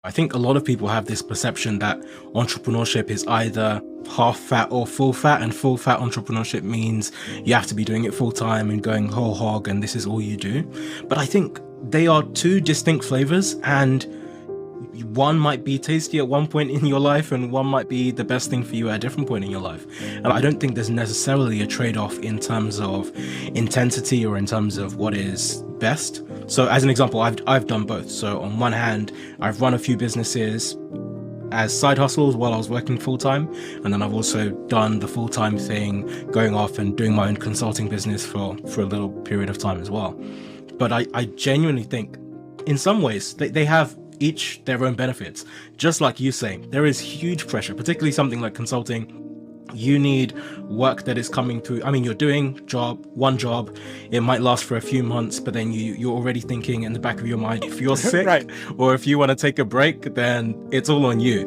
I think a lot of people have this perception that entrepreneurship is either half fat or full fat, and full fat entrepreneurship means you have to be doing it full time and going whole hog and this is all you do. But I think they are two distinct flavors, and one might be tasty at one point in your life and one might be the best thing for you at a different point in your life. And I don't think there's necessarily a trade-off in terms of intensity or in terms of what is best. So as an example, I've done both. So on one hand, I've run a few businesses as side hustles while I was working full-time, and then I've also done the full-time thing, going off and doing my own consulting business for a little period of time as well. But I genuinely think in some ways they have each their own benefits. Just like you say, there is huge pressure, particularly something like consulting. You need work that is coming through. I mean, you're doing one job, it might last for a few months, but then you're already thinking in the back of your mind, if you're sick, right, or if you want to take a break, then it's all on you.